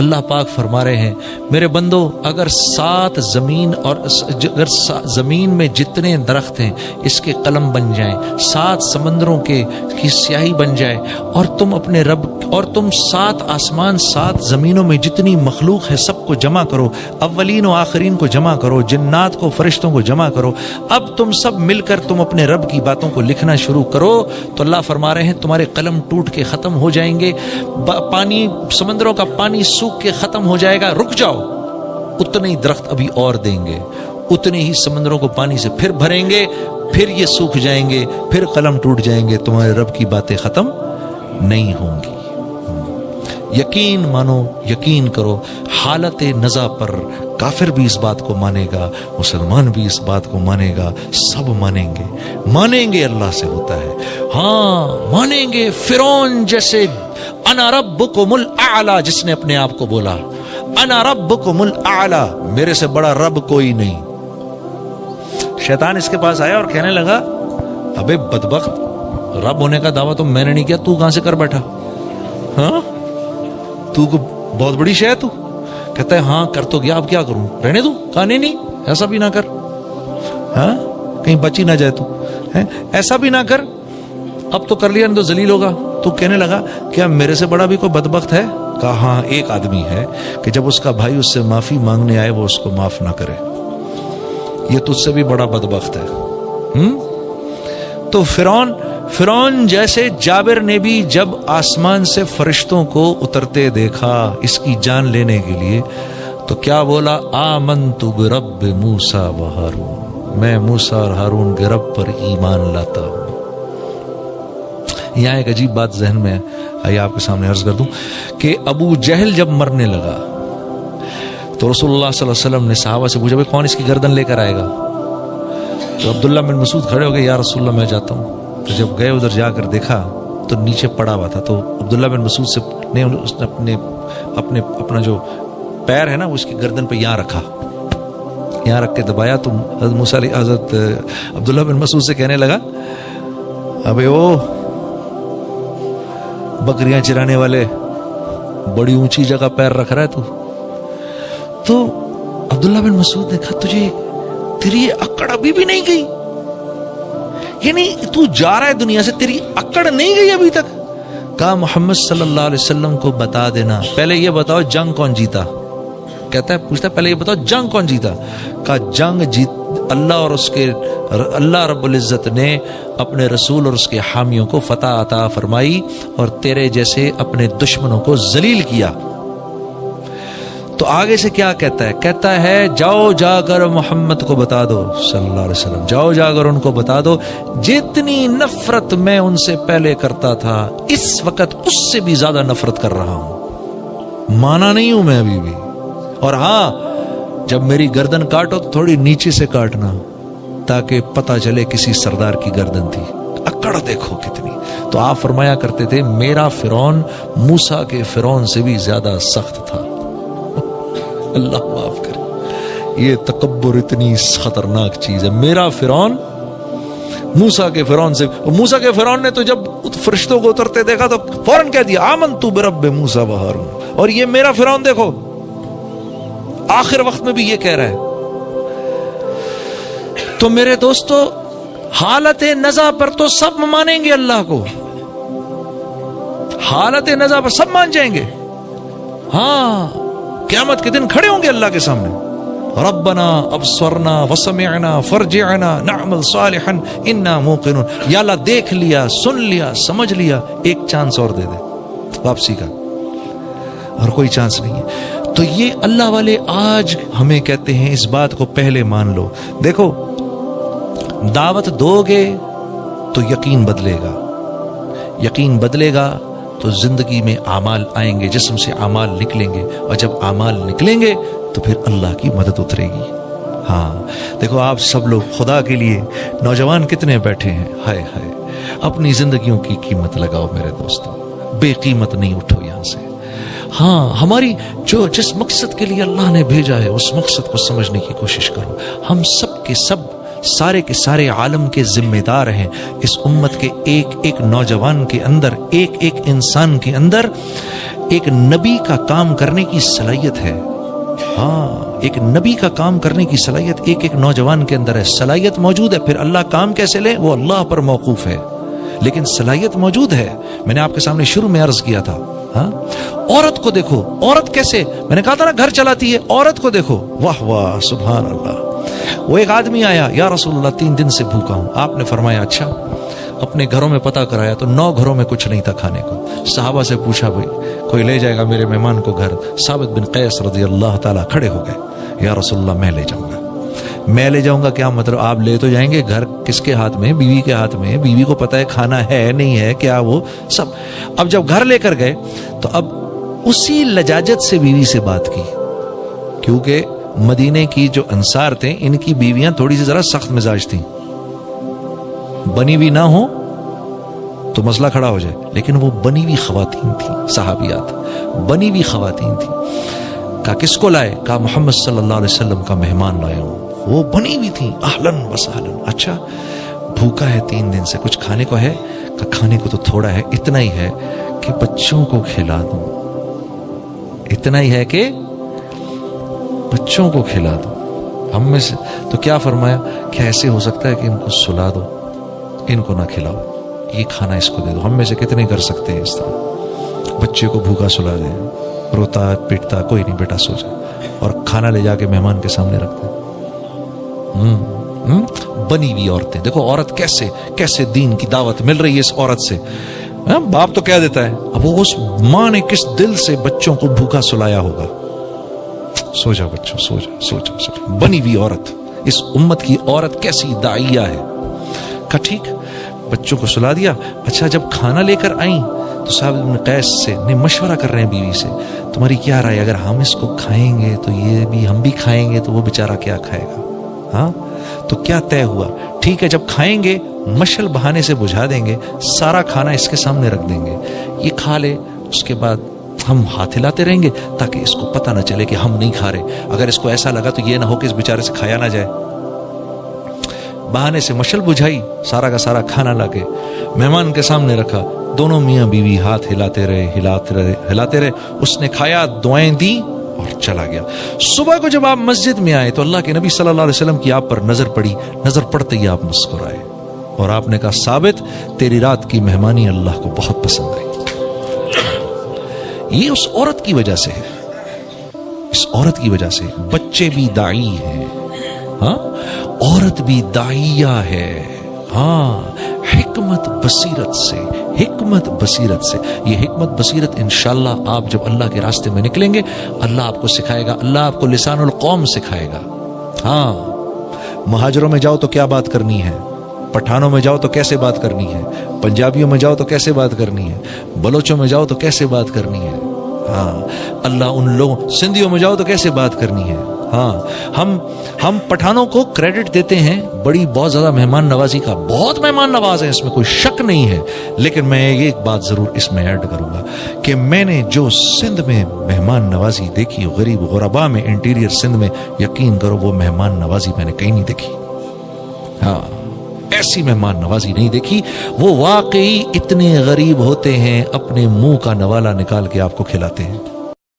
اللہ پاک فرما رہے ہیں میرے بندو اگر 7 زمین اور اگر زمین میں جتنے درخت ہیں اس کے قلم بن جائیں، 7 سمندروں کی سیاہی بن جائے، اور تم اپنے رب اور تم 7 آسمان 7 زمینوں میں جتنی مخلوق ہے سب کو جمع کرو، اولین و آخرین کو جمع کرو، جنات کو فرشتوں کو جمع کرو، اب تم سب مل کر تم اپنے رب کی باتوں کو لکھنا شروع کرو، تو اللہ فرما رہے ہیں تمہارے قلم ٹوٹ کے ختم ہو جائیں گے، پانی سمندروں کا پانی سوکھ کے ختم ہو جائے گا، رک جاؤ، اتنے ہی درخت ابھی اور دیں گے، اتنے ہی سمندروں کو پانی سے پھر بھریں گے، پھر یہ سوکھ جائیں گے، پھر قلم ٹوٹ جائیں گے، تمہارے رب کی باتیں ختم نہیں ہوں گی۔ یقین مانو، یقین کرو، حالت نزا پر کافر بھی اس بات کو مانے گا، مسلمان بھی اس بات کو مانے گا، سب مانیں گے اللہ سے ہوتا ہے، ہاں مانیں گے۔ فرعون جیسے انا ربکم الاعلی جس نے اپنے آپ کو بولا انا ربکم الاعلی، میرے سے بڑا رب کوئی نہیں، شیطان اس کے پاس آیا اور کہنے لگا ابے بدبخت، رب ہونے کا دعویٰ تو میں نے نہیں کیا، تو کہاں سے کر بیٹھا؟ ہاں تو کو بہت بڑی شے ہے تو؟ کہتا ہے ہاں کر تو گیا، اب کیا کروں، رہنے دوں؟ کہا نہیں ایسا بھی نہ کر، ہاں کہیں بچی نہ جائے تو، ایسا بھی نہ کر، اب تو کر لیا نہیں تو ذلیل ہوگا۔ تو کہنے لگا کیا میرے سے بڑا بھی کوئی بدبخت ہے؟ کہا ہاں ایک آدمی ہے کہ جب اس کا بھائی اس سے معافی مانگنے آئے وہ اس کو معاف نہ کرے، یہ تجھ سے بھی بڑا بدبخت ہے۔ تو فرعون جیسے جابر نے بھی جب آسمان سے فرشتوں کو اترتے دیکھا اس کی جان لینے کے لیے تو کیا بولا؟ آمنت برب موسیٰ و ہارون، میں موسیٰ اور ہارون کے رب پر ایمان لاتا ہوں۔ یہاں ایک عجیب بات ذہن میں آئیے آپ کے سامنے عرض کر دوں کہ ابو جہل جب مرنے لگا تو رسول اللہ صلی اللہ علیہ وسلم نے صحابہ سے پوچھا کون اس کی گردن لے کر آئے گا؟ تو عبداللہ بن مسعود کھڑے ہو گئے، یا رسول اللہ میں جاتا ہوں۔ تو جب گئے ادھر جا کر دیکھا تو نیچے پڑا ہوا تھا، تو عبداللہ بن مسعود سے نے اپنا جو پیر ہے نا اس کی گردن پہ یہاں رکھا، یہاں رکھ کے دبایا، تو حضرت عبداللہ بن مسعود سے کہنے لگا ابے او بکریاں چرانے والے، بڑی اونچی جگہ پیر رکھ رہا ہے تو عبداللہ بن مسعود نے کہا تجھے تیری اکڑ ابھی بھی نہیں گئی، یعنی تو جا رہا ہے دنیا سے تیری اکڑ نہیں گئی ابھی تک؟ کہا محمد صلی اللہ علیہ وسلم کو بتا دینا، پہلے یہ بتاؤ جنگ کون جیتا؟ کہتا ہے پوچھتا ہے پہلے یہ بتاؤ جنگ کون جیتا؟ کہا جنگ اللہ رب العزت نے اپنے رسول اور اس کے حامیوں کو فتح عطا فرمائی اور تیرے جیسے اپنے دشمنوں کو ذلیل کیا۔ تو آگے سے کیا کہتا ہے؟ کہتا ہے جاؤ جا کر محمد کو بتا دو صلی اللہ علیہ وسلم، جاؤ جا کر ان کو بتا دو جتنی نفرت میں ان سے پہلے کرتا تھا اس وقت اس سے بھی زیادہ نفرت کر رہا ہوں، مانا نہیں ہوں میں ابھی بھی، اور ہاں جب میری گردن کاٹو تو تھوڑی نیچے سے کاٹنا تاکہ پتہ چلے کسی سردار کی گردن تھی، اکڑ دیکھو کتنی۔ تو آپ فرمایا کرتے تھے میرا فرعون موسیٰ کے فرعون سے بھی زیادہ سخت تھا۔ اللہ معاف کرے، یہ تکبر اتنی خطرناک چیز ہے۔ میرا فرعون موسیٰ کے فرعون سے، موسیٰ کے فرعون نے تو جب فرشتوں کو اترتے دیکھا تو فوراً کہہ دیا آمنت برب موسیٰ و ہارون، اور یہ میرا فرعون دیکھو آخر وقت میں بھی یہ کہہ رہا ہے۔ تو میرے دوستو حالت نزا پر تو سب مانیں گے اللہ کو، حالت نزا پر سب مان جائیں گے، ہاں قیامت کے دن کھڑے ہوں گے اللہ کے سامنے، ربنا ابصرنا وسمعنا فرجعنا نعمل صالحا انا موقنون، یا اللہ دیکھ لیا، سن لیا، سمجھ لیا، ایک چانس اور دے دے واپسی کا، اور کوئی چانس نہیں ہے۔ تو یہ اللہ والے آج ہمیں کہتے ہیں اس بات کو پہلے مان لو۔ دیکھو دعوت دو گے تو یقین بدلے گا، یقین بدلے گا تو زندگی میں اعمال آئیں گے، جسم سے اعمال نکلیں گے، اور جب اعمال نکلیں گے تو پھر اللہ کی مدد اترے گی۔ ہاں دیکھو آپ سب لوگ خدا کے لیے نوجوان کتنے بیٹھے ہیں، ہائے ہائے اپنی زندگیوں کی قیمت لگاؤ میرے دوستوں، بے قیمت نہیں اٹھو یہاں سے۔ ہاں ہماری جس مقصد کے لیے اللہ نے بھیجا ہے اس مقصد کو سمجھنے کی کوشش کرو۔ ہم سب کے سب سارے کے سارے عالم کے ذمہ دار ہیں، اس امت کے ایک ایک نوجوان کے اندر، ایک ایک انسان کے اندر ایک نبی کا کام کرنے کی صلاحیت ہے. ہاں، ایک نبی کا کام کرنے کی صلاحیت ایک نوجوان کے اندر ہے. صلاحیت موجود ہے، پھر اللہ کام کیسے لے وہ اللہ پر موقوف ہے، لیکن صلاحیت موجود ہے. میں نے آپ کے سامنے شروع میں عرض کیا تھا. ہاں، عورت کو دیکھو، عورت کیسے، میں نے کہا تھا نا گھر چلاتی ہے. عورت کو دیکھو، واہ واہ سبحان اللہ. وہ ایک آدمی آیا، یا رسول اللہ 3 دن سے بھوکا ہوں. آپ نے فرمایا اچھا. اپنے گھروں میں پتہ کرایا تو 9 گھروں میں کچھ نہیں تھا کھانے کو. صحابہ سے پوچھا بھائی کوئی لے جائے گا میرے مہمان کو گھر؟ ثابت بن قیس رضی اللہ تعالیٰ کھڑے ہو گئے، یا رسول اللہ میں لے جاؤں گا. میں لے جاؤں گا کیا مطلب؟ آپ لے تو جائیں گے، گھر کس کے ہاتھ میں؟ بیوی کے ہاتھ میں. بیوی کو پتہ ہے کھانا ہے نہیں ہے کیا وہ سب. اب جب گھر لے کر گئے تو اب اسی لجاجت سے بیوی سے بات کی، کیونکہ مدینے کی جو انصار تھے ان کی بیویاں تھوڑی سی ذرا سخت مزاج تھیں. بنی ہوئی نہ ہو تو مسئلہ کھڑا ہو جائے، لیکن وہ بنی ہوئی خواتین تھیں، صحابیات بنی ہوئی خواتین تھیں. کہا کس کو لائے؟ کہا محمد صلی اللہ علیہ وسلم کا مہمان لایا ہوں. وہ بنی ہوئی تھیں، اہلن و سہلن. اچھا بھوکا ہے 3 دن سے، کچھ کھانے کو ہے؟ کہا کھانے کو تو تھوڑا ہے، اتنا ہی ہے کہ بچوں کو کھلا دوں. اتنا ہی ہے کہ بچوں کو کھلا دو. ہم میں سے تو کیا فرمایا کہ ایسے ہو سکتا ہے کہ ان کو سلا دو، ان کو نہ کھلاؤ، یہ کھانا اس کو دے دو. ہم میں سے کتنے کر سکتے ہیں اس طرح؟ بچے کو بھوکا سلا دیں، روتا پیٹتا، کوئی نہیں بیٹا سو جا، اور کھانا لے جا کے مہمان کے سامنے رکھتے ہیں. بنی ہوئی عورتیں دیکھو، عورت کیسے کیسے دین کی دعوت مل رہی ہے اس عورت سے. باپ تو کہہ دیتا ہے، اب وہ اس ماں نے کس دل سے بچوں کو بھوکا سلایا ہوگا. سو جا بچوں، سو جا سو جا سو جا. بنی ہوئی عورت، اس امت کی عورت کیسی داعیہ ہے. کہا ٹھیک، بچوں کو سلا دیا. اچھا جب کھانا لے کر آئیں تو صاحب ابن قیس سے مشورہ کر رہے ہیں بیوی سے، تمہاری کیا رائے، اگر ہم اس کو کھائیں گے تو یہ بھی ہم بھی کھائیں گے تو وہ بیچارہ کیا کھائے گا؟ ہاں تو کیا طے ہوا؟ ٹھیک ہے جب کھائیں گے مشل بہانے سے بجھا دیں گے، سارا کھانا اس کے سامنے رکھ دیں گے، یہ کھا لے، اس کے بعد ہم ہاتھ ہلاتے رہیں گے تاکہ اس کو پتہ نہ چلے کہ ہم نہیں کھا رہے. اگر اس کو ایسا لگا تو یہ نہ ہو کہ اس بیچارے سے کھایا نہ جائے. بہانے سے مشل بجھائی، سارا کا سارا کھانا لا کے مہمان کے سامنے رکھا. دونوں میاں بیوی ہاتھ ہلاتے رہے. اس نے کھایا، دعائیں دی اور چلا گیا. صبح کو جب آپ مسجد میں آئے تو اللہ کے نبی صلی اللہ علیہ وسلم کی آپ پر نظر پڑی. نظر پڑتے ہی آپ مسکرائے اور آپ نے کہا ثابت تیری رات کی مہمانی اللہ کو بہت پسند آئی. یہ اس عورت کی وجہ سے ہے، اس عورت کی وجہ سے. بچے بھی داعی ہیں، ہاں عورت بھی داعیہ ہے. ہاں حکمت بصیرت سے، حکمت بصیرت سے. یہ حکمت بصیرت انشاءاللہ آپ جب اللہ کے راستے میں نکلیں گے اللہ آپ کو سکھائے گا، اللہ آپ کو لسان القوم سکھائے گا. ہاں مہاجروں میں جاؤ تو کیا بات کرنی ہے، پٹھانوں میں جاؤ تو کیسے بات کرنی ہے، پنجابیوں میں جاؤ تو کیسے بات کرنی ہے، بلوچوں میں جاؤ تو کیسے بات کرنی ہے. ہاں اللہ ان لوگوں، سندھیوں میں جاؤ تو کیسے بات کرنی ہے. ہاں ہم پٹھانوں کو کریڈٹ دیتے ہیں بڑی بہت زیادہ مہمان نوازی کا، بہت مہمان نواز ہیں، اس میں کوئی شک نہیں ہے. لیکن میں ایک بات ضرور اس میں ایڈ کروں گا کہ میں نے جو سندھ میں مہمان نوازی دیکھی، غریب غربا میں، انٹیریئر سندھ میں، یقین کرو وہ مہمان نوازی میں نے کہیں نہیں دیکھی. ہاں ایسی مہمان نوازی نہیں دیکھی. وہ واقعی اتنے غریب ہوتے ہیں اپنے منہ کا نوالا نکال کے آپ کو کھلاتے ہیں.